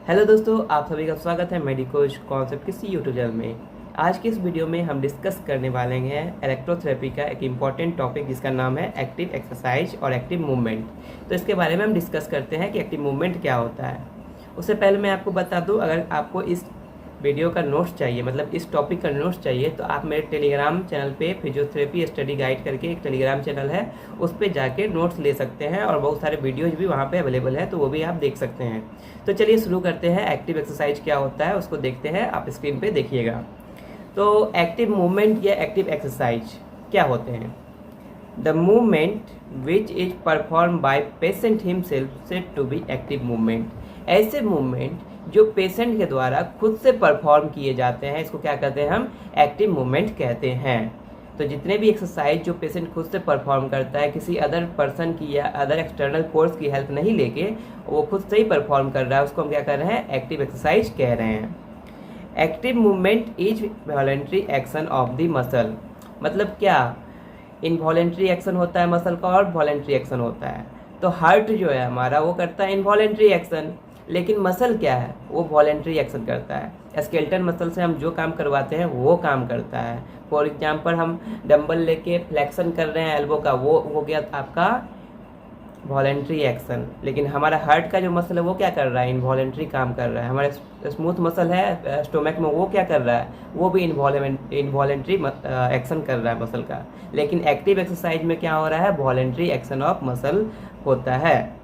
Hello दोस्तों, आप सभी का स्वागत है मेडिकोज कॉन्सेप्ट किसी यूट्यूब चैनल में। आज की इस वीडियो में हम डिस्कस करने वाले हैं इलेक्ट्रोथेरेपी का एक इम्पॉर्टेंट टॉपिक जिसका नाम है एक्टिव एक्सरसाइज और एक्टिव मूवमेंट। तो इसके बारे में हम डिस्कस करते हैं कि एक्टिव मूवमेंट क्या होता है। उससे पहले मैं आपको बता दूं, अगर आपको इस वीडियो का नोट्स चाहिए, मतलब इस टॉपिक का नोट्स चाहिए, तो आप मेरे टेलीग्राम चैनल पे फिजियोथेरेपी स्टडी गाइड करके एक टेलीग्राम चैनल है, उस पर जाके नोट्स ले सकते हैं और बहुत सारे वीडियोज भी वहाँ पे अवेलेबल है, तो वो भी आप देख सकते हैं। तो चलिए शुरू करते हैं। एक्टिव एक्सरसाइज क्या होता है उसको देखते हैं, आप स्क्रीन पे देखिएगा। तो एक्टिव मूवमेंट या एक्टिव एक्सरसाइज क्या होते हैं? The movement which is perform by patient himself said to be active movement. ऐसे मूवमेंट जो पेशेंट के द्वारा खुद से परफॉर्म किए जाते हैं, इसको क्या कहते हैं? हम एक्टिव मूवमेंट कहते हैं। तो जितने भी एक्सरसाइज जो पेशेंट खुद से परफॉर्म करता है, किसी अदर पर्सन की या अदर एक्सटर्नल फोर्स की हेल्प नहीं लेके वो खुद से ही परफॉर्म कर रहा है, उसको हम क्या कर रहे हैं? एक्टिव एक्सरसाइज कह रहे हैं। Active movement is voluntary action of the muscle. मतलब क्या? इनवॉलेंट्री एक्शन होता है मसल का और वॉलंटरी एक्शन होता है। तो हार्ट जो है हमारा वो करता है इनवॉलेंट्री एक्शन, लेकिन मसल क्या है? वो वॉलंटरी एक्शन करता है। स्केलेटन मसल से हम जो काम करवाते हैं वो काम करता है। फॉर एग्जांपल, हम डंबल लेके फ्लेक्शन कर रहे हैं एल्बो का, वो हो गया आपका वॉलंटरी एक्शन। लेकिन हमारा हार्ट का जो मसल है वो क्या कर रहा है? इनवॉलेंट्री काम कर रहा है। हमारा स्मूथ मसल है स्टोमक में, वो क्या कर रहा है? वो भी इनवॉलेंट्री एक्शन कर रहा है मसल का। लेकिन एक्टिव एक्सरसाइज में क्या हो रहा है? वॉलंटरी एक्शन ऑफ मसल होता है।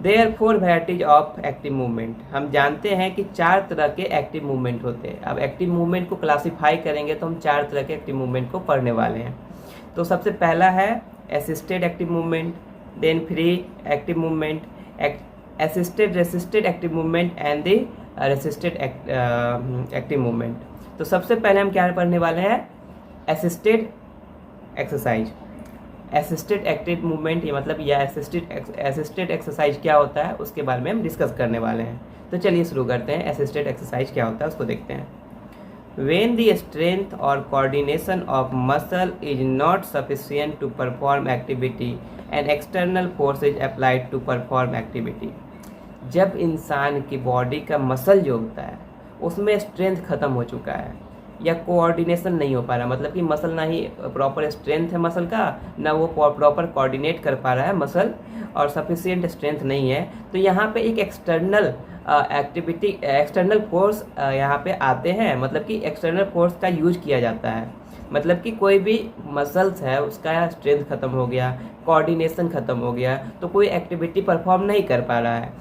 There 4 varieties of active movement. हम जानते हैं कि 4 तरह के एक्टिव मूवमेंट होते हैं। अब एक्टिव मूवमेंट को क्लासीफाई करेंगे तो हम 4 तरह के एक्टिव मूवमेंट को पढ़ने वाले हैं। तो सबसे पहला है assisted active movement, then free active movement, assisted resisted active movement and the resisted active movement. तो सबसे पहले हम क्या पढ़ने वाले हैं? Assisted exercise. Assisted active movement, ये मतलब यह असिस्टेड एक्सरसाइज क्या होता है उसके बारे में हम डिस्कस करने वाले हैं। तो चलिए शुरू करते हैं। असिस्टेड एक्सरसाइज क्या होता है उसको देखते हैं। When the strength or coordination of muscle is not sufficient to perform activity, an external force is applied to perform activity। जब इंसान की बॉडी का मसल जो होता है उसमें स्ट्रेंथ खत्म हो चुका है या कोऑर्डिनेशन नहीं हो पा रहा, मतलब कि मसल ना ही प्रॉपर स्ट्रेंथ है मसल का, ना वो प्रॉपर कोऑर्डिनेट कर पा रहा है मसल, और सफिशिएंट स्ट्रेंथ नहीं है, तो यहाँ पे एक एक्सटर्नल एक्सटर्नल फोर्स यहाँ पे आते हैं। मतलब कि एक्सटर्नल फोर्स का यूज किया जाता है। मतलब कि कोई भी मसल्स है उसका स्ट्रेंथ खत्म हो गया, कोऑर्डिनेशन खत्म हो गया, तो कोई एक्टिविटी परफॉर्म नहीं कर पा रहा है।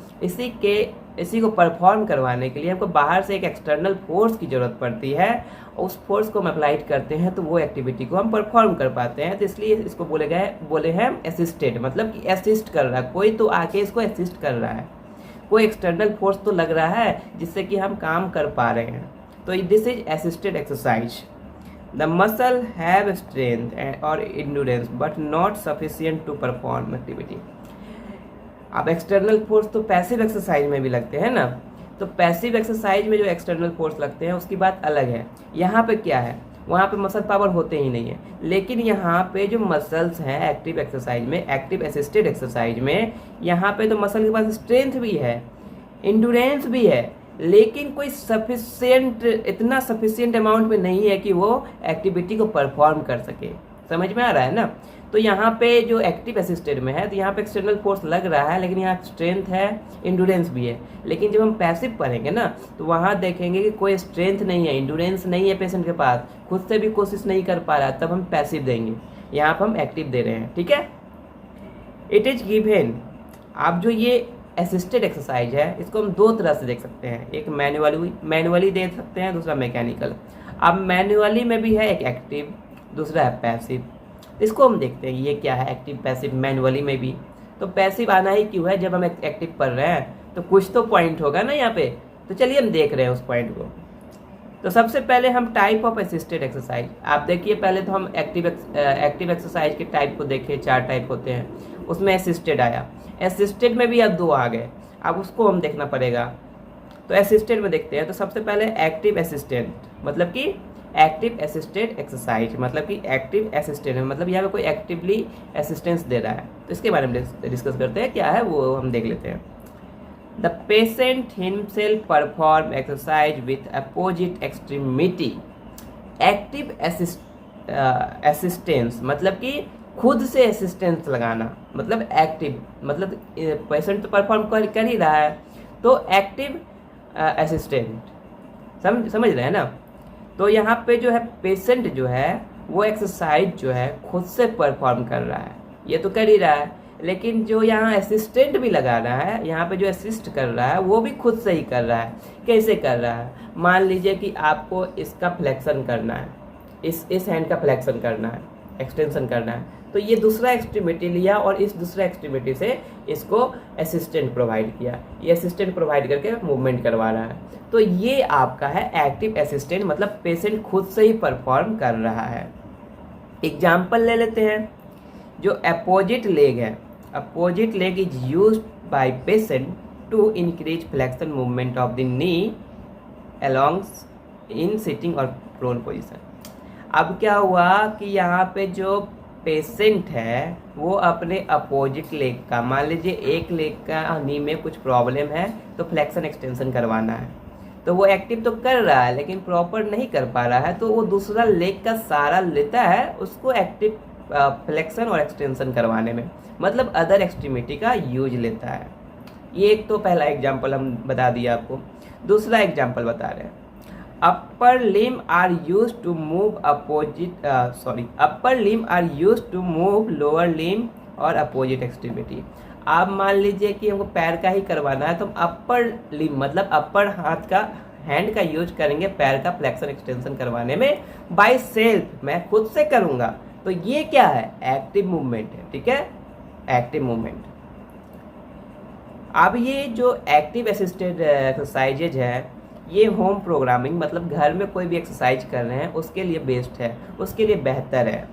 इसी को परफॉर्म करवाने के लिए हमको बाहर से एक एक्सटर्नल फोर्स की ज़रूरत पड़ती है। उस फोर्स को हम अप्लाइड करते हैं तो वो एक्टिविटी को हम परफॉर्म कर पाते हैं। तो इसलिए इसको बोले हैं असिस्टेड, मतलब कि असिस्ट कर रहा है कोई, तो आके इसको असिस्ट कर रहा है। कोई एक्सटर्नल फोर्स तो लग रहा है जिससे कि हम काम कर पा रहे हैं। तो this is assisted exercise. The muscle have strength और endurance but not sufficient to perform activity. अब एक्सटर्नल फोर्स तो पैसिव एक्सरसाइज में भी लगते हैं ना, तो पैसिव एक्सरसाइज में जो एक्सटर्नल फोर्स लगते हैं उसकी बात अलग है। यहाँ पे क्या है? वहाँ पे मसल पावर होते ही नहीं है। लेकिन यहाँ पे जो मसल्स हैं एक्टिव एक्सरसाइज में, एक्टिव असिस्टेड एक्सरसाइज में, यहाँ पे तो मसल के पास स्ट्रेंथ भी है, इंड्योरेंस भी है, लेकिन कोई इतना सफिशिएंट अमाउंट में नहीं है कि वो एक्टिविटी को परफॉर्म कर सके। समझ में आ रहा है ना? तो यहाँ पे जो एक्टिव असिस्टेड में है तो यहाँ पे एक्सटर्नल फोर्स लग रहा है, लेकिन यहाँ स्ट्रेंथ है, इंड्योरेंस भी है। लेकिन जब हम पैसिव पढ़ेंगे ना तो वहाँ देखेंगे कि कोई स्ट्रेंथ नहीं है, इंड्योरेंस नहीं है पेशेंट के पास, खुद से भी कोशिश नहीं कर पा रहा, तब हम पैसिव देंगे। यहाँ पर हम एक्टिव दे रहे हैं, ठीक है। It is given. आप जो ये असिस्टेड एक्सरसाइज है इसको हम 2 तरह से देख सकते हैं। एक मैनुअली दे सकते हैं, दूसरा मैकेनिकल। अब मैनुअली में भी है एक एक्टिव, दूसरा है पैसिव। इसको हम देखते हैं ये क्या है, एक्टिव पैसिव मैनुअली में भी। तो पैसिव आना ही क्यों है? जब हम एक्टिव पढ़ रहे हैं तो कुछ तो पॉइंट होगा ना यहाँ पे। तो चलिए हम देख रहे हैं उस पॉइंट को। तो सबसे पहले हम टाइप ऑफ असिस्टेड एक्सरसाइज। आप देखिए, पहले तो हम एक्टिव एक्सरसाइज के टाइप को देखें। 4 टाइप होते हैं, उसमें असिस्टेड आया। असिस्टेड में भी अब 2 आ गए, अब उसको हम देखना पड़ेगा। तो असिस्टेड में देखते हैं। तो सबसे पहले एक्टिव असिस्टेंट, मतलब कि एक्टिव असिस्टेड एक्सरसाइज, मतलब कि एक्टिव असिस्टेंट मतलब यहाँ पे कोई एक्टिवली असिस्टेंस दे रहा है। तो इसके बारे में डिस्कस करते हैं क्या है वो हम देख लेते हैं। The patient himself perform exercise with opposite extremity. Active assistance मतलब कि खुद से असिस्टेंस लगाना, मतलब एक्टिव मतलब पेशेंट तो परफॉर्म कर ही रहा है, तो एक्टिव असिस्टेंट समझ रहे हैं ना। तो यहाँ पे जो है पेशेंट जो है वो एक्सरसाइज जो है खुद से परफॉर्म कर रहा है, ये तो कर ही रहा है, लेकिन जो यहाँ असिस्टेंट भी लगा रहा है, यहाँ पे जो असिस्ट कर रहा है वो भी खुद से ही कर रहा है। कैसे कर रहा है? मान लीजिए कि आपको इसका फ्लेक्शन करना है, इस हैंड का फ्लेक्शन करना है, एक्सटेंशन करना है, तो ये दूसरा एक्सट्रीमिटी लिया और इस दूसरा एक्सट्रीमिटी से इसको असिस्टेंट प्रोवाइड किया, ये असिस्टेंट प्रोवाइड करके मूवमेंट करवा रहा है। तो ये आपका है एक्टिव असिस्टेंट, मतलब पेशेंट खुद से ही परफॉर्म कर रहा है। एग्जाम्पल ले लेते हैं, जो अपोजिट लेग है, opposite leg is used by patient to increase flexion movement of the knee along in sitting और प्रोन पोजीशन। अब क्या हुआ कि यहाँ पे जो पेशेंट है वो अपने अपोजिट लेग का, मान लीजिए एक लेग का नी में कुछ प्रॉब्लम है तो फ्लेक्शन एक्सटेंशन करवाना है, तो वो एक्टिव तो कर रहा है लेकिन प्रॉपर नहीं कर पा रहा है, तो वो दूसरा लेग का सहारा लेता है उसको एक्टिव फ्लेक्शन और एक्सटेंशन करवाने में, मतलब अदर एक्सट्रीमिटी का यूज लेता है। ये एक तो पहला एग्जाम्पल हम बता दिया आपको। दूसरा एग्जाम्पल बता रहे हैं, upper limb are use to move upper limb are use to move lower limb और अपोजिट एक्सट्रीमिटी। आप मान लीजिए कि हमको पैर का ही करवाना है, तो हम अपर लिम्ब मतलब अपर हाथ का हैंड का यूज करेंगे पैर का फ्लेक्शन एक्सटेंशन करवाने में, बाय सेल्फ, मैं खुद से करूंगा। तो ये क्या है? एक्टिव मूवमेंट है, ठीक है, एक्टिव मूवमेंट। अब ये जो एक्टिव असिस्टेड एक्सरसाइजेज है, ये होम प्रोग्रामिंग मतलब घर में कोई भी एक्सरसाइज कर रहे हैं उसके लिए बेस्ट है, उसके लिए बेहतर है।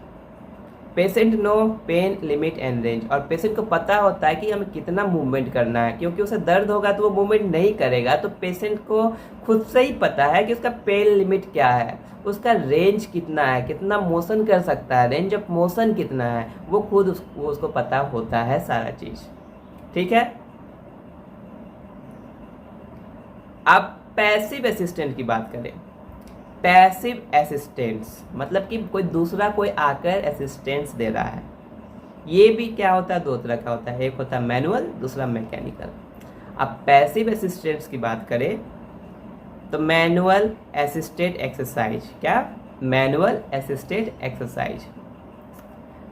Patient no pain limit and range, और पेशेंट को पता होता है कि हमें कितना मूवमेंट करना है, क्योंकि उसे दर्द होगा तो वो मूवमेंट नहीं करेगा, तो पेशेंट को खुद से ही पता है कि उसका पेन लिमिट क्या है, उसका रेंज कितना है, कितना मोशन कर सकता है, रेंज ऑफ मोशन कितना है, वो खुद उसको पता होता है सारा चीज़, ठीक है। अब पैसिव असिस्टेंट की बात करें, पैसिव असिस्टेंट्स मतलब कि कोई दूसरा कोई आकर असिस्टेंस दे रहा है। ये भी क्या होता है? दो तरह का होता है, एक होता है मैनुअल, दूसरा मैकेनिकल। अब पैसिव असिस्टेंट्स की बात करें तो मैनुअल असिस्टेड एक्सरसाइज, क्या? Manual assisted exercise.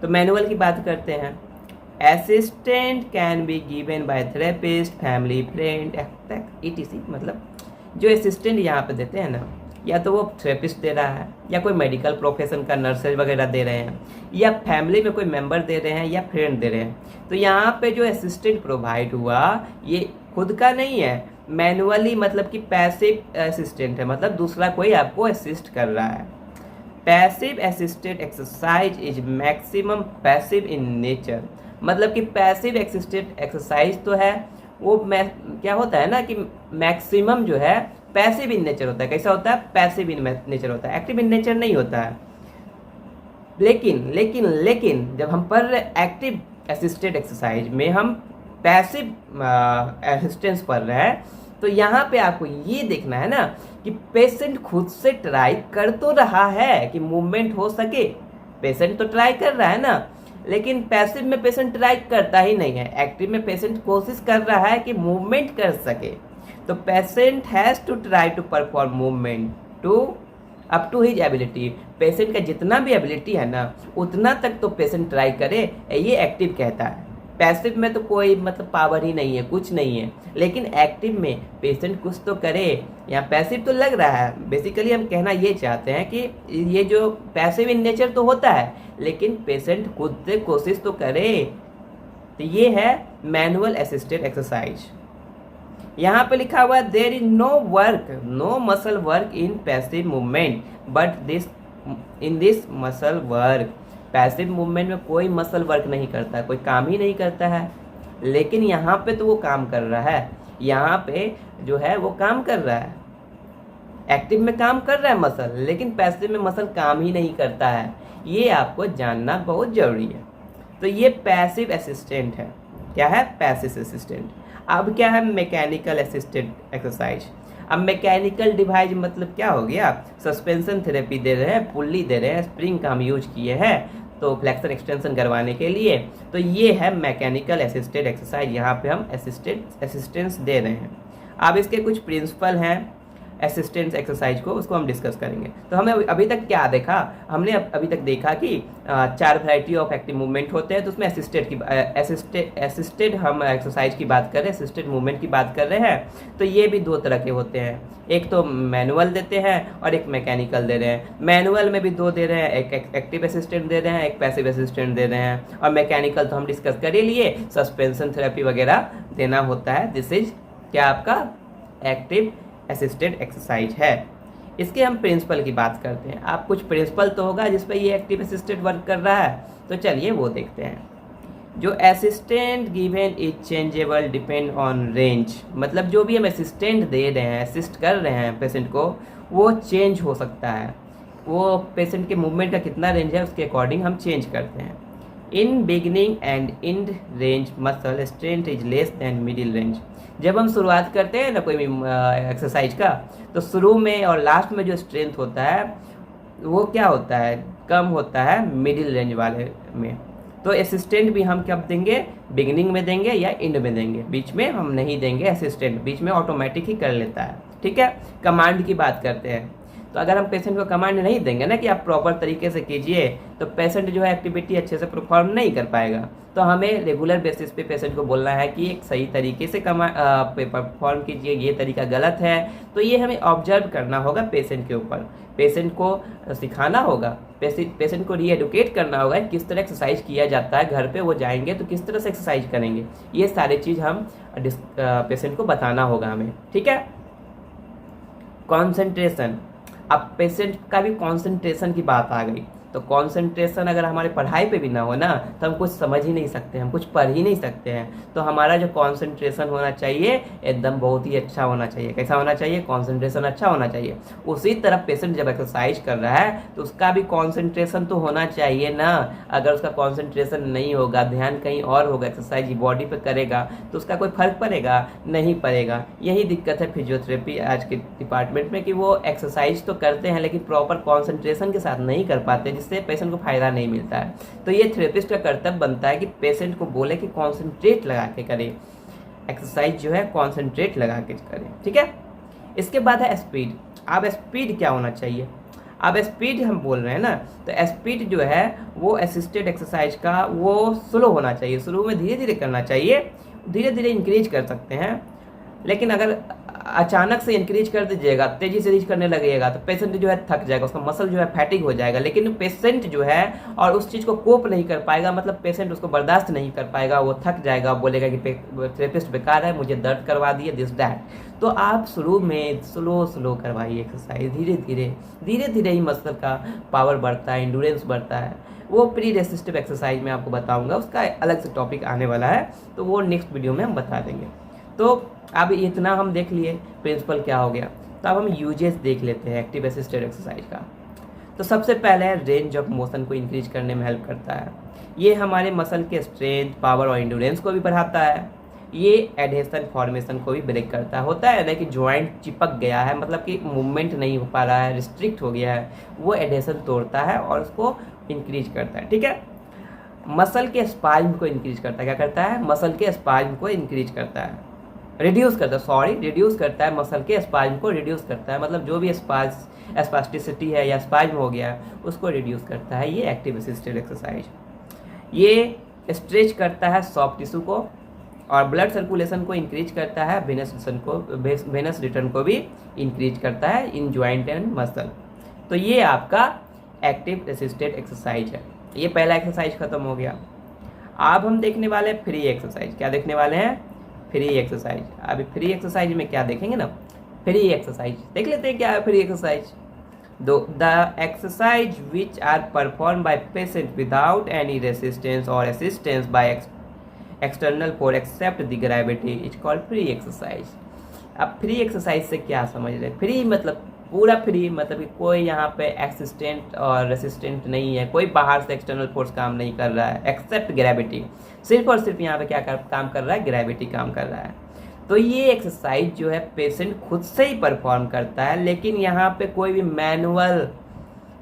तो मैनुअल की बात करते हैं, assistant can be given by therapist, family friend etc, मतलब जो असिस्टेंट यहाँ पे देते हैं ना, या तो वो थेरेपिस्ट दे रहा है, या कोई मेडिकल प्रोफेशन का नर्सेज वगैरह दे रहे हैं, या फैमिली में कोई मेंबर दे रहे हैं, या फ्रेंड दे रहे हैं। तो यहाँ पे जो असिस्टेंट प्रोवाइड हुआ ये खुद का नहीं है, मैनुअली मतलब कि पैसिव असिस्टेंट है, मतलब दूसरा कोई आपको असिस्ट कर रहा है। Passive assisted exercise is maximum passive in nature, मतलब कि पैसिव असिस्टेड एक्सरसाइज तो है वो क्या होता है ना कि मैक्सिमम जो है पैसिव इन नेचर होता है। कैसा होता है? पैसिव इन नेचर होता है, एक्टिव इन नेचर नहीं होता है। लेकिन जब हम पढ़ रहे एक्टिव असिस्टेड एक्सरसाइज में हम पैसिव असिस्टेंस पढ़ रहे हैं, तो यहाँ पे आपको ये देखना है ना कि पेशेंट खुद से ट्राई कर तो रहा है कि मूवमेंट हो सके, पेशेंट तो ट्राई कर रहा है ना, लेकिन पैसिव में पेशेंट ट्राई करता ही नहीं है, एक्टिव में पेशेंट कोशिश कर रहा है कि मूवमेंट कर सके। तो patient has to try to perform movement to up to his ability, patient का जितना भी एबिलिटी है ना उतना तक तो पेशेंट ट्राई करे, ये एक्टिव कहता है। पैसिव में तो कोई मतलब पावर ही नहीं है, कुछ नहीं है, लेकिन एक्टिव में पेशेंट कुछ तो करे। यहाँ पैसिव तो लग रहा है, बेसिकली हम कहना ये चाहते हैं कि ये जो पैसिव इन नेचर तो होता है, लेकिन पेशेंट खुद से कोशिश तो करे। तो ये है मैनुअल असिस्टेड एक्सरसाइज। यहाँ पे लिखा हुआ है there is no work, no muscle work in passive movement but this muscle work. Passive movement में कोई मसल वर्क नहीं करता, कोई काम ही नहीं करता है, लेकिन यहाँ पे तो वो काम कर रहा है, यहाँ पे जो है वो काम कर रहा है। एक्टिव में काम कर रहा है मसल, लेकिन पैसिव में मसल काम ही नहीं करता है, ये आपको जानना बहुत जरूरी है। तो ये पैसिव असिस्टेंट है। क्या है? Passive assistant. अब क्या है मैकेनिकल असिस्टेड एक्सरसाइज। अब मैकेनिकल डिवाइस मतलब क्या हो गया, सस्पेंशन थेरेपी दे रहे हैं, पुल्ली दे रहे हैं, स्प्रिंग का हम यूज किए हैं तो फ्लेक्शन एक्सटेंशन करवाने के लिए, तो ये है मैकेनिकल असिस्टेड एक्सरसाइज। यहाँ पे हम असिस्टेंस दे रहे हैं। अब इसके कुछ प्रिंसिपल हैं असिस्टेंस एक्सरसाइज को, उसको हम डिस्कस करेंगे। तो हमें अभी तक क्या देखा, हमने अभी तक देखा कि 4 वैरायटी ऑफ एक्टिव मूवमेंट होते हैं, तो उसमें असिस्टेड हम एक्सरसाइज की बात कर रहे हैं, असिस्टेड मूवमेंट की बात कर रहे हैं। तो ये भी 2 तरह के होते हैं, एक तो मैनुअल देते हैं और एक मैकेनिकल दे रहे हैं। मैनुअल में भी 2 दे रहे हैं, एक एक्टिव असिस्टेंट दे रहे हैं, एक पैसिव असिस्टेंट दे रहे हैं। और मैकेनिकल तो हम डिस्कस कर ही लिए, सस्पेंशन थेरेपी वगैरह देना होता है। दिस इज क्या आपका एक्टिव असिस्टेड एक्सरसाइज है। इसके हम प्रिंसिपल की बात करते हैं। आप कुछ प्रिंसिपल तो होगा जिस पे ये एक्टिव असिस्टेड वर्क कर रहा है, तो चलिए वो देखते हैं। जो assistant given is changeable depend on range, मतलब जो भी हम असिस्टेंट दे रहे हैं, असिस्ट कर रहे हैं पेशेंट को, वो चेंज हो सकता है। वो पेशेंट के मूवमेंट का कितना रेंज है उसके अकॉर्डिंग हम चेंज करते हैं। In beginning and end range muscle strength is less than middle range. जब हम शुरुआत करते हैं ना कोई भी एक्सरसाइज का, तो शुरू में और लास्ट में जो स्ट्रेंथ होता है वो क्या होता है, कम होता है मिडिल रेंज वाले में। तो असिस्टेंट भी हम कब देंगे, बिगिनिंग में देंगे या एंड में देंगे, बीच में हम नहीं देंगे असिस्टेंट, बीच में ऑटोमेटिक ही कर लेता है। ठीक है, कमांड की बात करते हैं। तो अगर हम पेशेंट को कमांड नहीं देंगे ना कि आप प्रॉपर तरीके से कीजिए, तो पेशेंट जो है एक्टिविटी अच्छे से परफॉर्म नहीं कर पाएगा। तो हमें रेगुलर बेसिस पे पेशेंट को बोलना है कि एक सही तरीके से परफॉर्म कीजिए, ये तरीका गलत है। तो ये हमें ऑब्जर्व करना होगा पेशेंट के ऊपर, पेशेंट को सिखाना होगा, पेशेंट को रीएडुकेट करना होगा किस तरह एक्सरसाइज किया जाता है। घर पे वो जाएंगे तो किस तरह से एक्सरसाइज करेंगे, ये सारी चीज़ हम पेशेंट को बताना होगा हमें। ठीक है, कॉन्सेंट्रेशन। अब पेशेंट का भी कंसंट्रेशन की बात आ गई, तो कंसंट्रेशन अगर हमारे पढ़ाई पे भी ना हो ना, तो हम कुछ समझ ही नहीं सकते, हम कुछ पढ़ ही नहीं सकते हैं। तो हमारा जो कंसंट्रेशन होना चाहिए एकदम बहुत ही अच्छा होना चाहिए। कैसा होना चाहिए, कंसंट्रेशन अच्छा होना चाहिए। उसी तरह पेशेंट जब एक्सरसाइज कर रहा है तो उसका भी कंसंट्रेशन तो होना चाहिए ना। अगर उसका कंसंट्रेशन नहीं होगा, ध्यान कहीं और होगा, एक्सरसाइज बॉडी पे करेगा, तो उसका कोई फर्क पड़ेगा नहीं पड़ेगा। यही दिक्कत है फिजियोथेरेपी आज के डिपार्टमेंट में कि वो एक्सरसाइज तो करते हैं लेकिन प्रॉपर कॉन्सेंट्रेशन के साथ नहीं कर पाते, जिससे पेशेंट को फायदा नहीं मिलता है। तो ये थेरेपिस्ट का कर्तव्य बनता है कि पेशेंट को बोले कि कॉन्सेंट्रेट लगा के करें, एक्सरसाइज जो है कॉन्सेंट्रेट लगा के करें। ठीक है, इसके बाद है स्पीड। अब स्पीड क्या होना चाहिए, अब स्पीड हम बोल रहे हैं ना, तो स्पीड जो है वो असिस्टेड एक्सरसाइज का वो स्लो होना चाहिए। शुरू में धीरे धीरे करना चाहिए, धीरे धीरे इंक्रीज कर सकते हैं। लेकिन अगर अचानक से इंक्रीज कर दीजिएगा, तेजी से रीच करने लगेगा, तो पेशेंट जो है थक जाएगा, उसका मसल जो है फैटिक हो जाएगा। लेकिन पेशेंट जो है और उस चीज़ को कोप नहीं कर पाएगा, मतलब पेशेंट उसको बर्दाश्त नहीं कर पाएगा, वो थक जाएगा, बोलेगा कि थेरेपिस्ट बेकार है, मुझे दर्द करवा दिए, दिस दैट। तो आप शुरू में स्लो करवाइए एक्सरसाइज, धीरे धीरे ही मसल का पावर बढ़ता है, इंड्योरेंस बढ़ता है। वो प्री रेसिस्टिव एक्सरसाइज में आपको बताऊंगा, उसका अलग से टॉपिक आने वाला है, तो वो नेक्स्ट वीडियो में हम बता देंगे। तो अब इतना हम देख लिए प्रिंसिपल क्या हो गया, तो अब हम यूजेस देख लेते हैं एक्टिव असिस्टेड एक्सरसाइज का। तो सबसे पहले रेंज ऑफ मोशन को इंक्रीज करने में हेल्प करता है। ये हमारे मसल के स्ट्रेंथ, पावर और इंड्योरेंस को भी बढ़ाता है। ये एडहेशन फॉर्मेशन को भी ब्रेक करता है। होता है ना कि जॉइंट चिपक गया है, मतलब कि मूवमेंट नहीं हो पा रहा है, रिस्ट्रिक्ट हो गया है, वो एडहेशन तोड़ता है और उसको इंक्रीज करता है। ठीक है, मसल के स्पाज्म को इंक्रीज करता है। क्या करता है, मसल के स्पाज्म को इंक्रीज करता है, रिड्यूस करता है, मसल के स्पाज्म को रिड्यूस करता है। मतलब जो भी स्पास्टिसिटी है या स्पाज्म हो गया उसको रिड्यूस करता है ये एक्टिव असिस्टेड एक्सरसाइज। ये स्ट्रेच करता है सॉफ्ट टिश्यू को और ब्लड सर्कुलेशन को इंक्रीज करता है, वेनस रिटर्न को भी इंक्रीज करता है इन जॉइंट एंड मसल। तो ये आपका एक्टिव असिस्टेड एक्सरसाइज है। ये पहला एक्सरसाइज खत्म हो गया। अब हम देखने वाले हैं फ्री एक्सरसाइज। क्या देखने वाले हैं, फ्री एक्सरसाइज। अभी फ्री एक्सरसाइज में क्या देखेंगे ना, फ्री एक्सरसाइज देख लेते हैं क्या है free exercise. The exercise which are perform by patient without any resistance और assistance by external force except the gravity is called free exercise. अब फ्री एक्सरसाइज से क्या समझ रहे हैं, फ्री मतलब पूरा फ्री, मतलब कि कोई यहाँ पे असिस्टेंट और रेसिस्टेंट नहीं है, कोई बाहर से एक्सटर्नल फोर्स काम नहीं कर रहा है, एक्सेप्ट ग्रेविटी। सिर्फ और सिर्फ यहाँ पे क्या काम कर रहा है, ग्रेविटी काम कर रहा है। तो ये एक्सरसाइज जो है पेशेंट खुद से ही परफॉर्म करता है, लेकिन यहाँ पे कोई भी मैनुअल,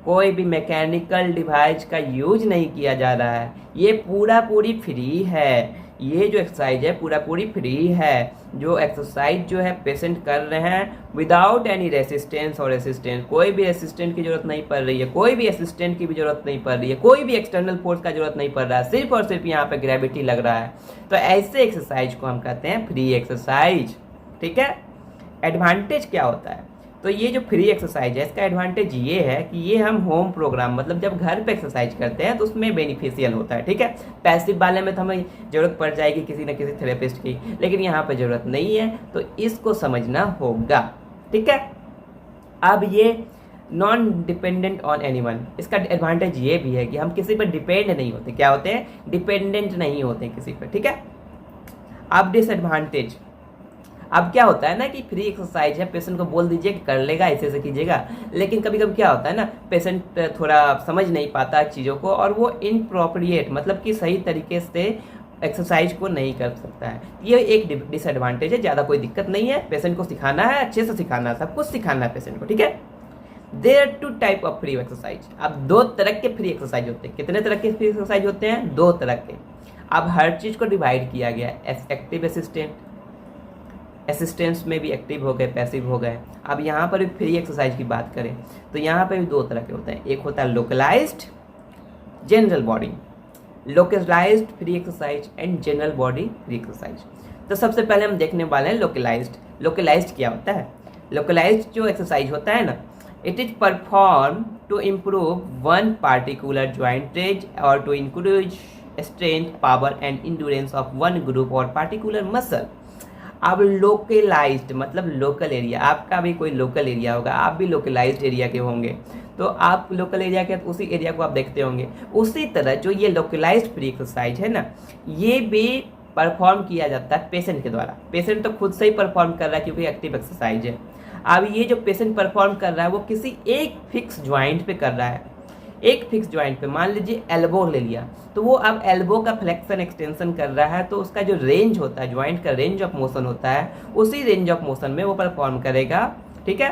कोई भी मैकेनिकल डिवाइस का यूज नहीं किया जा रहा है। ये पूरी फ्री है। ये जो एक्सरसाइज है पूरी फ्री है। जो एक्सरसाइज जो है पेशेंट कर रहे हैं विदाउट एनी रेसिस्टेंस और रेसिस्टेंस, कोई भी रेसिस्टेंट की जरूरत नहीं पड़ रही है, कोई भी असिस्टेंट की भी जरूरत नहीं पड़ रही है, कोई भी एक्सटर्नल फोर्स का जरूरत नहीं पड़ रहा है, सिर्फ और सिर्फ यहाँ पे ग्रेविटी लग रहा है। तो ऐसे एक्सरसाइज को हम कहते हैं फ्री एक्सरसाइज। ठीक है। एडवांटेज क्या होता है? तो ये जो फ्री एक्सरसाइज है इसका एडवांटेज ये है कि ये हम होम प्रोग्राम, मतलब जब घर पे एक्सरसाइज करते हैं तो उसमें बेनिफिशियल होता है। ठीक है। पैसिव वाले में तो हमें जरूरत पड़ जाएगी किसी न किसी थेरेपिस्ट की, लेकिन यहाँ पे जरूरत नहीं है, तो इसको समझना होगा। ठीक है। अब ये नॉन डिपेंडेंट ऑन एनीवन, इसका एडवांटेज ये भी है कि हम किसी पर डिपेंड नहीं होते। क्या होते हैं? डिपेंडेंट नहीं होते किसी पर। ठीक है। अब डिसएडवांटेज, अब क्या होता है ना कि फ्री एक्सरसाइज है, पेशेंट को बोल दीजिए कि कर लेगा, ऐसे ऐसे कीजिएगा, लेकिन कभी कभी क्या होता है ना, पेशेंट थोड़ा समझ नहीं पाता चीज़ों को और वो इनप्रोप्रिएट, मतलब कि सही तरीके से एक्सरसाइज को नहीं कर सकता है। ये एक डिसएडवांटेज है। ज़्यादा कोई दिक्कत नहीं है, पेशेंट को सिखाना है, अच्छे से सिखाना है, सब कुछ सिखाना है पेशेंट को। ठीक है। There two type of free exercise. अब 2 तरह के फ्री एक्सरसाइज होते हैं। कितने तरह के फ्री एक्सरसाइज होते हैं? 2 तरह के। अब हर चीज़ को डिवाइड किया गया है, एक्टिव असिस्टेंट, असिस्टेंट्स में भी एक्टिव हो गए, पैसिव हो गए। अब यहाँ पर भी फ्री एक्सरसाइज की बात करें तो यहाँ पर भी 2 तरह के होते हैं। एक होता है localised, general body, localised free exercise and general body free exercise. तो सबसे पहले हम देखने वाले हैं लोकलाइज्ड। लोकलाइज्ड क्या होता है? लोकलाइज्ड जो एक्सरसाइज होता है ना, it is perform to improve one particular joints और to increase strength, power and endurance of one group और पार्टिकुलर मसल। अब लोकलाइज्ड मतलब लोकल एरिया, आपका भी कोई लोकल एरिया होगा, आप भी लोकलाइज्ड एरिया के होंगे, तो आप लोकल एरिया के उसी एरिया को आप देखते होंगे। उसी तरह जो ये लोकलाइज्ड फ्री एक्सरसाइज है ना, ये भी परफॉर्म किया जाता है पेशेंट के द्वारा। पेशेंट तो खुद से ही परफॉर्म कर रहा है क्योंकि एक्टिव एक्सरसाइज है। अब ये जो पेशेंट परफॉर्म कर रहा है वो किसी एक फिक्स ज्वाइंट पे कर रहा है। एक फिक्स ज्वाइंट पे, मान लीजिए एल्बो ले लिया, तो वो अब एल्बो का फ्लेक्शन एक्सटेंशन कर रहा है, तो उसका जो रेंज होता है, ज्वाइंट का रेंज ऑफ मोशन होता है, उसी रेंज ऑफ मोशन में वो परफॉर्म करेगा। ठीक है।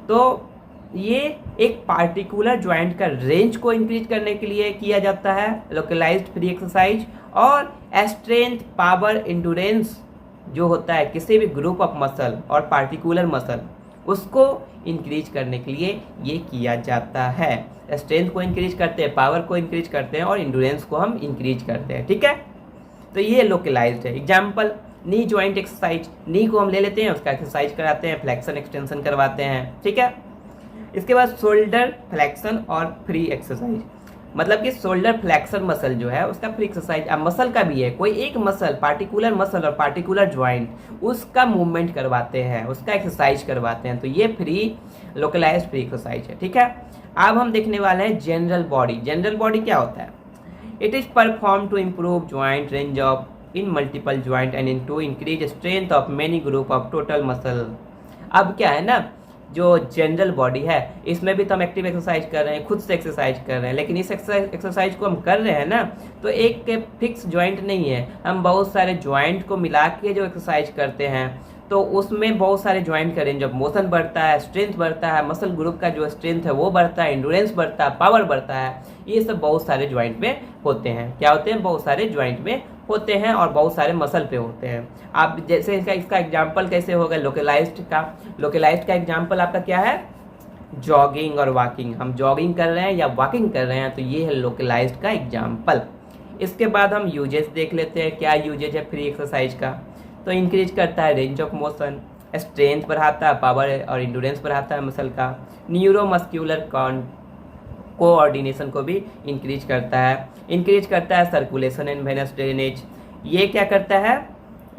तो ये एक पार्टिकुलर ज्वाइंट का रेंज को इंक्रीज करने के लिए किया जाता है लोकलाइज्ड फ्री एक्सरसाइज, और स्ट्रेंथ, पावर, इंड्योरेंस जो होता है किसी भी ग्रुप ऑफ मसल और पार्टिकुलर मसल, उसको इंक्रीज करने के लिए ये किया जाता है। स्ट्रेंथ को इंक्रीज करते हैं, पावर को इंक्रीज करते हैं और इंड्योरेंस को हम इंक्रीज करते हैं। ठीक है। तो ये लोकलाइज्ड है। एग्जाम्पल, नी जॉइंट एक्सरसाइज, नी को हम ले लेते हैं, उसका एक्सरसाइज कराते हैं, फ्लेक्शन एक्सटेंशन करवाते हैं। ठीक है। इसके बाद शोल्डर फ्लेक्शन और फ्री एक्सरसाइज, मतलब कि शोल्डर फ्लेक्शन मसल जो है उसका फ्री एक्सरसाइज। अब मसल का भी है, कोई एक मसल, पार्टिकुलर मसल और पार्टिकुलर ज्वाइंट, उसका मूवमेंट करवाते हैं, उसका एक्सरसाइज करवाते हैं, तो ये फ्री लोकलाइज्ड फ्री एक्सरसाइज है। ठीक है। अब हम देखने वाले हैं जनरल बॉडी। जनरल बॉडी क्या होता है? It is perform to improve joint range of in multiple joint and in to increase strength of many group of total muscle. अब क्या है ना, जो जनरल बॉडी है इसमें भी तो हम एक्टिव एक्सरसाइज कर रहे हैं, खुद से एक्सरसाइज कर रहे हैं, लेकिन इस एक्सरसाइज को हम कर रहे हैं ना, तो एक फिक्स ज्वाइंट नहीं है, हम बहुत सारे ज्वाइंट को मिला के जो एक्सरसाइज करते हैं, तो उसमें बहुत सारे ज्वाइंट का रेंज ऑफ मोशन बढ़ता है, स्ट्रेंथ बढ़ता है, मसल ग्रुप का जो स्ट्रेंथ है वो बढ़ता है, इंड्योरेंस बढ़ता है, पावर बढ़ता है। ये सब बहुत सारे ज्वाइंट में होते हैं। क्या होते हैं? बहुत सारे ज्वाइंट में होते हैं और बहुत सारे मसल पे होते हैं। आप जैसे इसका एग्जाम्पल कैसे होगा लोकलाइज्ड का? लोकलाइज्ड का एग्जाम्पल आपका क्या है? जॉगिंग और वॉकिंग। हम जॉगिंग कर रहे हैं या वॉकिंग कर रहे हैं, तो ये है लोकलाइज्ड का एग्जाम्पल। इसके बाद हम यूजेस देख लेते हैं। क्या यूजेज है फ्री एक्सरसाइज का? तो इंक्रीज करता है रेंज ऑफ मोशन, स्ट्रेंथ बढ़ाता है, पावर और इंड्योरेंस बढ़ाता है मसल का, न्यूरोमस्क्यूलर कोऑर्डिनेशन को भी इंक्रीज करता है, इंक्रीज करता है सर्कुलेशन एंड वेनस ड्रेनेज। ये क्या करता है?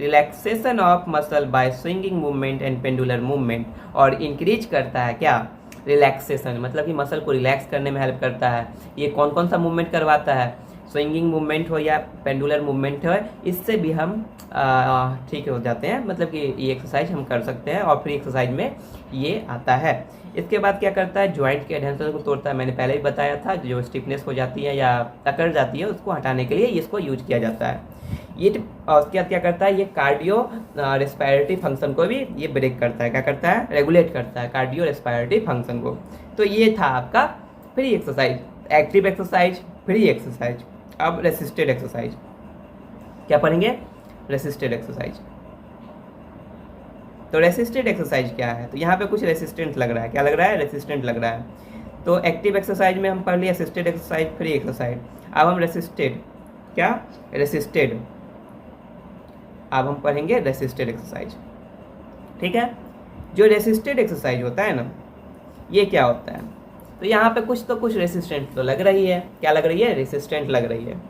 Relaxation of muscle by swinging movement and pendular movement, और इंक्रीज करता है क्या? रिलैक्सेशन, मतलब कि मसल को रिलैक्स करने में हेल्प करता है। ये कौन कौन सा मूवमेंट करवाता है? स्विंगिंग मूवमेंट हो या पेंडुलर मूवमेंट हो, इससे भी हम ठीक हो जाते हैं, मतलब कि ये एक्सरसाइज हम कर सकते हैं और फ्री एक्सरसाइज में ये आता है। इसके बाद क्या करता है? ज्वाइंट के एडहेरेंस को तोड़ता है। मैंने पहले भी बताया था, जो स्टिफनेस हो जाती है या अकड़ जाती है उसको हटाने के लिए इसको यूज किया जाता है। ये क्या क्या करता है, ये कार्डियो रेस्पिरेटरी फंक्शन को भी ये ब्रेक करता है, क्या करता है, रेगुलेट करता है कार्डियो रेस्पिरेटरी फंक्शन को। तो ये था आपका free exercise, active exercise, free exercise. अब रेसिस्टेड एक्सरसाइज क्या पढ़ेंगे, रेसिस्टेड एक्सरसाइज। तो रेसिस्टेड एक्सरसाइज क्या है, तो यहाँ पे कुछ रेसिस्टेंट लग रहा है, क्या लग रहा है, रेसिस्टेंट लग रहा है। तो एक्टिव एक्सरसाइज में हम पढ़ लिया असिस्टेड एक्सरसाइज, फ्री एक्सरसाइज। अब हम रेसिस्टेड, क्या, रेसिस्टेड, अब हम पढ़ेंगे रेसिस्टेड एक्सरसाइज। ठीक है, जो रेसिस्टेड एक्सरसाइज होता है ना, ये क्या होता है, तो यहाँ पे कुछ रेसिस्टेंट तो लग रही है, क्या लग रही है, रेसिस्टेंट लग रही है।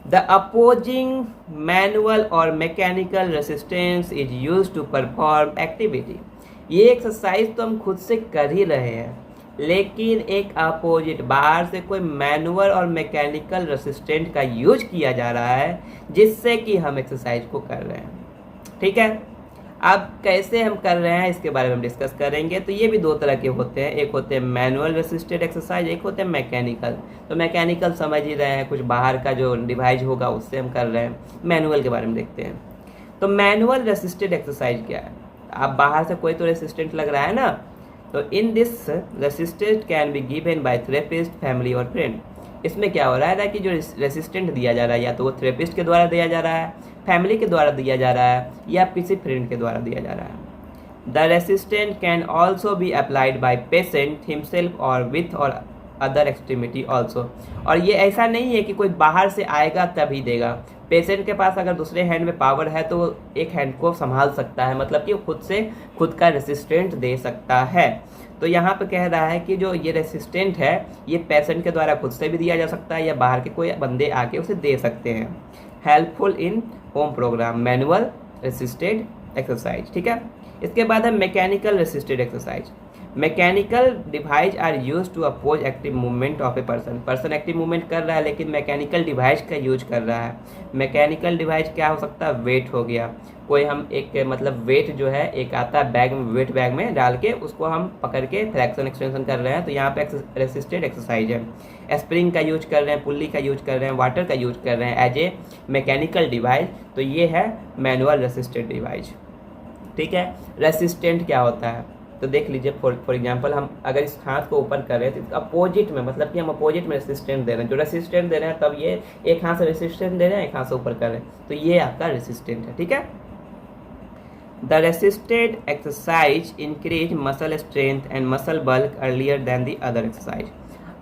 द अपोजिंग मैनुअल और mechanical resistance is used to perform activity. ये एक्सरसाइज तो हम खुद से कर ही रहे हैं, लेकिन एक अपोजिट बाहर से कोई मैनुअल और मैकेनिकल रेसिस्टेंट का यूज किया जा रहा है, जिससे कि हम एक्सरसाइज को कर रहे हैं। ठीक है, अब कैसे हम कर रहे हैं इसके बारे में हम डिस्कस करेंगे। तो ये भी दो तरह के होते हैं, एक होते हैं मैनुअल रेसिस्टेड एक्सरसाइज, एक होते हैं मैकेनिकल। तो मैकेनिकल समझ ही रहे हैं, कुछ बाहर का जो डिवाइस होगा उससे हम कर रहे हैं। मैनुअल के बारे में देखते हैं। तो मैनुअल रेसिस्टेड एक्सरसाइज क्या है, आप बाहर से कोई तो रेसिस्टेंट लग रहा है ना, तो in this resistant can be given by therapist, family और फ्रेंड। इसमें क्या हो रहा है कि जो रेसिस्टेंट दिया जा रहा है, या तो वो थेरेपिस्ट के द्वारा दिया जा रहा है, फैमिली के द्वारा दिया जा रहा है, या किसी फ्रेंड के द्वारा दिया जा रहा है। The resistant can also be applied by patient himself और विथ और अदर एक्सट्रीमिटी ऑल्सो। और ये ऐसा नहीं है कि कोई बाहर से आएगा तभी देगा। पेशेंट के पास अगर दूसरे हैंड में पावर है तो वो एक हैंड को संभाल सकता है, मतलब कि खुद से खुद का रेसिस्टेंट दे सकता है। तो यहाँ पे कह रहा है कि जो ये रेसिस्टेंट है, ये पेशेंट के द्वारा खुद से भी दिया जा सकता है, या बाहर के कोई बंदे आके उसे दे सकते हैं। Helpful in home programme, manual resisted exercise. ठीक है, इसके बाद है mechanical resisted exercise. Mechanical device are use to oppose active movement of a person active movement कर रहा है, लेकिन मैकेनिकल डिवाइस का यूज कर रहा है। मैकेनिकल डिवाइस क्या हो सकता है, वेट हो गया, कोई हम एक मतलब वेट जो है एक आता है बैग में, वेट बैग में डाल के उसको हम पकड़ के फ्लैक्शन एक्सटेंशन कर रहे हैं, तो यहाँ पे रेसिस्टेड एक्सरसाइज है। स्प्रिंग का यूज कर रहे हैं, पुल्ली का यूज कर रहे हैं, वाटर का यूज कर रहे हैं एज ए मैकेनिकल डिवाइस, तो ये है मैनुअल रेसिस्टेड डिवाइस। ठीक है, रेसिस्टेंट क्या होता है, तो देख लीजिए फॉर एग्जांपल हम अगर इस हाथ को ऊपर कर रहे हैं तो अपोजिट में, मतलब कि हम अपोजिट में रेसिस्टेंट दे रहे हैं, जो रेसिस्टेंट दे रहे हैं तब ये एक हाथ से रेसिस्टेंट दे रहे हैं, एक हाथ से ऊपर कर रहे हैं, तो ये आपका रेसिस्टेंट है। ठीक है, the resisted exercise increase muscle strength and muscle bulk earlier than the other exercise.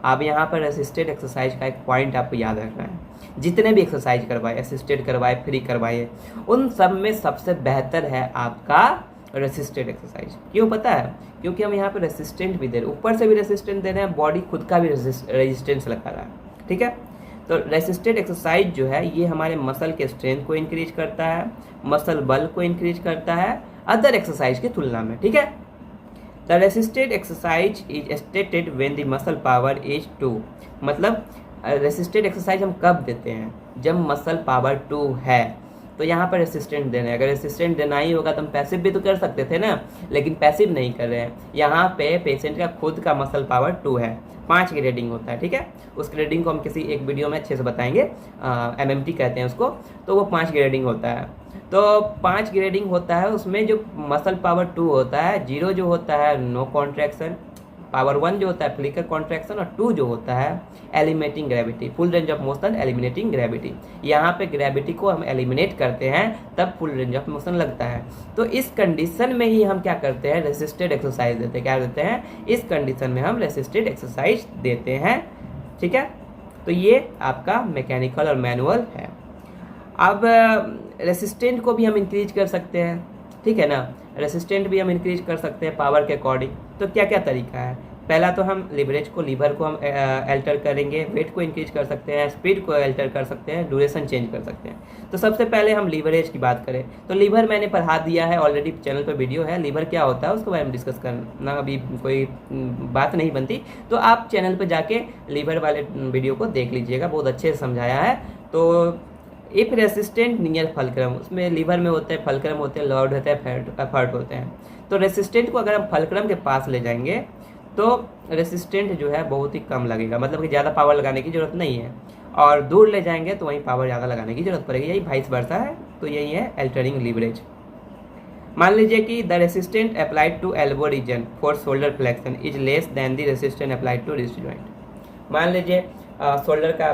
अब यहाँ पर रेसिस्टेड एक्सरसाइज का एक पॉइंट आपको याद रखना है, जितने भी एक्सरसाइज करवाए, असिस्टेड करवाए, फ्री करवाए, उन सब में सबसे बेहतर है आपका रेसिस्टेड एक्सरसाइज। क्यों पता है, क्योंकि हम यहाँ पे रेसिस्टेंट भी दे रहे हैं, ऊपर से भी रेसिस्टेंट दे रहे हैं, बॉडी खुद का भी रेजिस्टेंस लगा रहा है। ठीक है, तो रेसिस्टेड एक्सरसाइज जो है ये हमारे मसल के स्ट्रेंथ को इंक्रीज करता है, मसल बल को इंक्रीज करता है अदर एक्सरसाइज की तुलना में। ठीक है, the resisted exercise is stated when the muscle power is 2। मतलब रेसिस्टेड एक्सरसाइज हम कब देते हैं, जब मसल पावर 2 है, तो यहाँ पर रेसिस्टेंट देना है। अगर रेसिस्टेंट देना ही होगा तो हम पैसिव भी तो कर सकते थे ना, लेकिन पैसिव नहीं कर रहे हैं। यहाँ पे पेशेंट का खुद का मसल पावर 2 है, 5 की रेटिंग होता है। ठीक है, उस ग्रेडिंग को हम किसी एक वीडियो में अच्छे से बताएंगे, MMT कहते हैं उसको, तो वो 5 ग्रेडिंग होता है। तो 5 ग्रेडिंग होता है, उसमें जो मसल पावर 2 होता है, 0 जो होता है नो कॉन्ट्रैक्शन, पावर 1 जो होता है फ्लिकर कॉन्ट्रैक्शन, और 2 जो होता है eliminating gravity, full range of motion eliminating gravity. यहाँ पे ग्रेविटी को हम एलिमिनेट करते हैं तब फुल रेंज ऑफ मोशन लगता है। तो इस कंडीशन में ही हम क्या करते हैं, रेसिस्टेड एक्सरसाइज देते हैं। क्या देते हैं, इस कंडीशन में हम रेसिस्टेड एक्सरसाइज देते हैं। ठीक है, तो ये आपका मैकेनिकल और मैनुअल है। अब रेसिस्टेंट को भी हम इंक्रीज कर सकते हैं, ठीक है ना, रेसिस्टेंट भी हम इंक्रीज कर सकते हैं पावर के अकॉर्डिंग। तो क्या क्या तरीका है, पहला तो हम लीवर को हम अल्टर करेंगे, वेट को इंक्रीज कर सकते हैं, स्पीड को अल्टर कर सकते हैं, ड्यूरेशन चेंज कर सकते हैं। तो सबसे पहले हम लीवरेज की बात करें तो लीवर मैंने पढ़ा दिया है ऑलरेडी, चैनल पर वीडियो है, लीवर क्या होता है उसके बारे में डिस्कस करना अभी कोई बात नहीं बनती, तो आप चैनल पर जाके लीवर वाले वीडियो को देख लीजिएगा, बहुत अच्छे से समझाया है। तो इफ रेसिस्टेंट नियर फलक्रम, उसमें लीवर में होते हैं, फलक्रम होते हैं, लॉर्ड होते हैं, एफर्ट होते हैं। तो रेसिस्टेंट को अगर हम फलक्रम के पास ले जाएंगे तो रेसिस्टेंट जो है बहुत ही कम लगेगा, मतलब कि ज़्यादा पावर लगाने की ज़रूरत नहीं है। और दूर ले जाएंगे तो वहीं पावर ज़्यादा लगाने की जरूरत पड़ेगी, यही वाइस वर्सा है। तो यही है अल्टरिंग लीवरेज। मान लीजिए कि the resistant applied to elbow region for shoulder flexion is less than the resistant applied to wrist joint. मान लीजिए शोल्डर का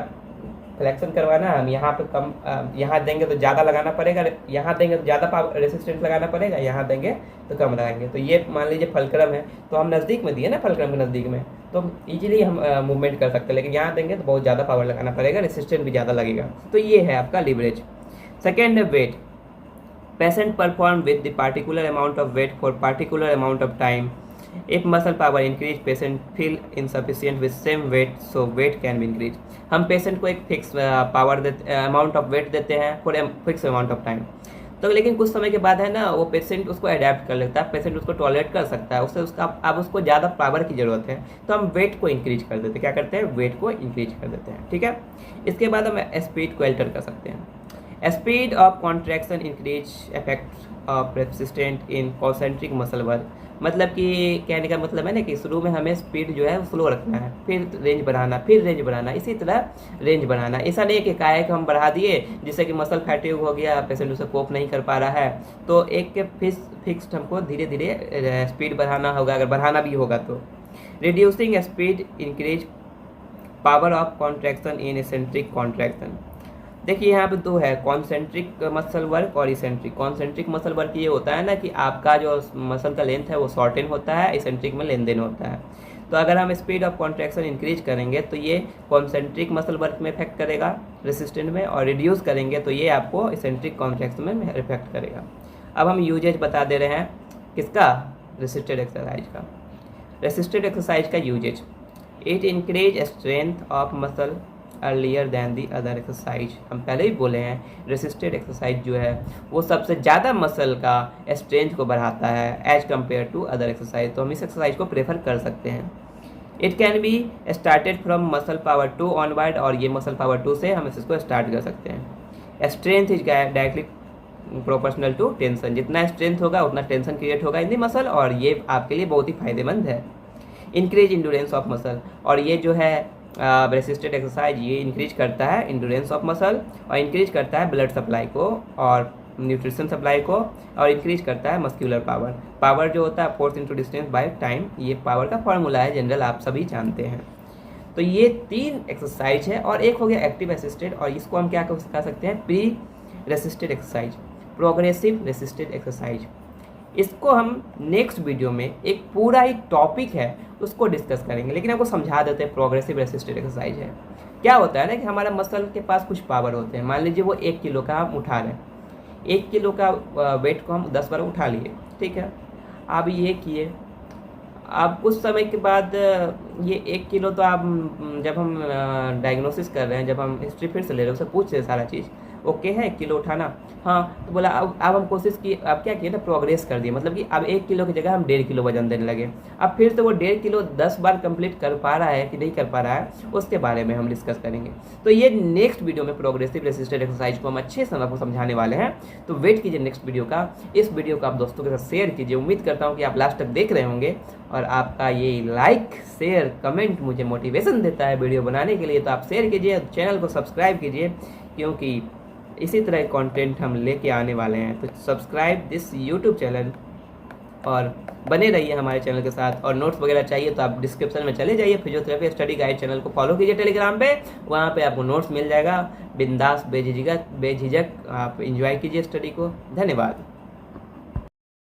फ्लेक्शन करवाना है, हम यहाँ पे कम यहाँ देंगे तो ज़्यादा लगाना पड़ेगा, यहाँ देंगे तो ज़्यादा रेसिस्टेंस लगाना पड़ेगा, यहाँ देंगे तो कम लगाएंगे। तो ये मान लीजिए फलक्रम है, तो हम नज़दीक में दिए ना, फलक्रम के नज़दीक में, तो इजीली हम मूवमेंट कर सकते हैं, लेकिन यहाँ देंगे तो बहुत ज़्यादा पावर लगाना पड़ेगा, रेसिस्टेंस भी ज़्यादा लगेगा। तो ये है आपका लीवरेज। सेकेंड है weight. Patient perform with the particular amount of weight for particular amount of time. If muscle power increase, patient feel insufficient with same weight, so weight can be increased. हम patient को एक fix power देते, amount of wait देते हैं for fix amount of time. तो लेकिन कुछ समय के बाद है ना, वो पेशेंट उसको अडेप्ट कर लेता है, पेशेंट उसको टॉलरेट कर सकता है, उससे उसका अब उसको ज़्यादा पावर की ज़रूरत है, तो हम वेट को इंक्रीज कर देते हैं। क्या करते हैं? वेट को इंक्रीज कर देते हैं। ठीक है। इसके बाद हम स्पीड को अल्टर कर सकते हैं। Speed of contraction increase effect of resistant in concentric muscle work. मतलब कि कहने का मतलब है ना कि शुरू में हमें स्पीड जो है वो स्लो रखना है, फिर रेंज बढ़ाना, फिर रेंज बढ़ाना, इसी तरह रेंज बढ़ाना। ऐसा नहीं है कि एकाएक हम बढ़ा दिए जिससे कि मसल फैटिग हो गया, पेशेंट उसे कोप नहीं कर पा रहा है। तो एक के फिक्स्ड हमको धीरे धीरे स्पीड बढ़ाना होगा, अगर बढ़ाना भी होगा तो। Reducing speed increase power of contraction in eccentric contraction. देखिए यहाँ पे दो है, कॉन्सेंट्रिक मसल वर्क और इसेंट्रिक। कॉन्सेंट्रिक मसल वर्क ये होता है ना कि आपका जो मसल का लेंथ है वो शॉर्टेन होता है, इसेंट्रिक में लेन देन होता है। तो अगर हम स्पीड ऑफ कॉन्ट्रैक्शन इंक्रीज करेंगे तो ये कॉन्सेंट्रिक मसल वर्क में इफेक्ट करेगा रेसिस्टेंट में, और रिड्यूस करेंगे तो ये आपको इसेंट्रिक कॉन्ट्रैक्शन में इफेक्ट करेगा। अब हम यूजेज बता दे रहे हैं किसका? रेसिस्टेड एक्सरसाइज का। रेसिस्टेड एक्सरसाइज का uses, it increase strength of muscle earlier than the other exercise. हम पहले ही बोले हैं रेसिस्टेड एक्सरसाइज जो है वो सबसे ज़्यादा मसल का स्ट्रेंथ को बढ़ाता है as compare to other exercise. तो हम इस एक्सरसाइज को प्रेफर कर सकते हैं। It can be started from muscle power 2 onward, और ये मसल पावर 2 से हम इसको स्टार्ट कर सकते हैं। Strength is directly proportional to tension. जितना स्ट्रेंथ होगा उतना टेंशन क्रिएट होगा इन दी मसल, और ये आपके लिए बहुत ही फायदेमंद है। इंक्रीज इंड्योरेंस ऑफ मसल, और ये जो है रेसिस्टेड एक्सरसाइज ये इंक्रीज करता है इंड्योरेंस ऑफ मसल, और इंक्रीज करता है ब्लड सप्लाई को और न्यूट्रिशन सप्लाई को, और इंक्रीज करता है मस्क्यूलर पावर। पावर जो होता है force into distance by time, ये पावर का फॉर्मूला है, जनरल आप सभी जानते हैं। तो ये 3 एक्सरसाइज है, और एक हो गया एक्टिव असिस्टेड, और इसको हम क्या कह सकते हैं? Pre resisted exercise, progressive resisted exercise. इसको हम नेक्स्ट वीडियो में एक पूरा ही टॉपिक है उसको डिस्कस करेंगे, लेकिन आपको समझा देते हैं प्रोग्रेसिव रेसिस्टेड एक्सरसाइज है। क्या होता है ना कि हमारा मसल के पास कुछ पावर होते हैं। मान लीजिए वो 1 किलो का हम उठा रहे हैं, 1 किलो का वेट को हम 10 बार उठा लिए, ठीक है। अब ये किए, अब कुछ समय के बाद ये 1 किलो तो आप जब हम डायग्नोसिस कर रहे हैं, जब हम हिस्ट्री फिर से ले रहे हैं, उससे पूछ रहे सारा चीज़ ओके है 1 किलो उठाना, हाँ। तो बोला अब हम कोशिश की, अब क्या किया ना, प्रोग्रेस कर दिए, मतलब कि अब 1 किलो की जगह हम 1.5 किलो वजन देने लगे। अब फिर तो वो 1.5 किलो 10 बार कंप्लीट कर पा रहा है कि नहीं कर पा रहा है, उसके बारे में हम डिस्कस करेंगे। तो ये नेक्स्ट वीडियो में प्रोग्रेसिव रेसिस्टेड एक्सरसाइज को हम अच्छे से आपको समझाने वाले हैं। तो वेट कीजिए नेक्स्ट वीडियो का। इस वीडियो को आप दोस्तों के साथ शेयर कीजिए। उम्मीद करता हूँ कि आप लास्ट तक देख रहे होंगे, और आपका ये लाइक शेयर कमेंट मुझे मोटिवेशन देता है वीडियो बनाने के लिए। तो आप शेयर कीजिए, चैनल को सब्सक्राइब कीजिए, क्योंकि इसी तरह के कंटेंट हम लेके आने वाले हैं। तो सब्सक्राइब दिस यूट्यूब चैनल और बने रहिए हमारे चैनल के साथ। और नोट्स वगैरह चाहिए तो आप डिस्क्रिप्शन में चले जाइए, फिजियोथेरेपी स्टडी गाइड चैनल को फॉलो कीजिए टेलीग्राम पे, वहाँ पे आपको नोट्स मिल जाएगा। बिंदास बेझिझक आप एंजॉय कीजिए स्टडी को। धन्यवाद।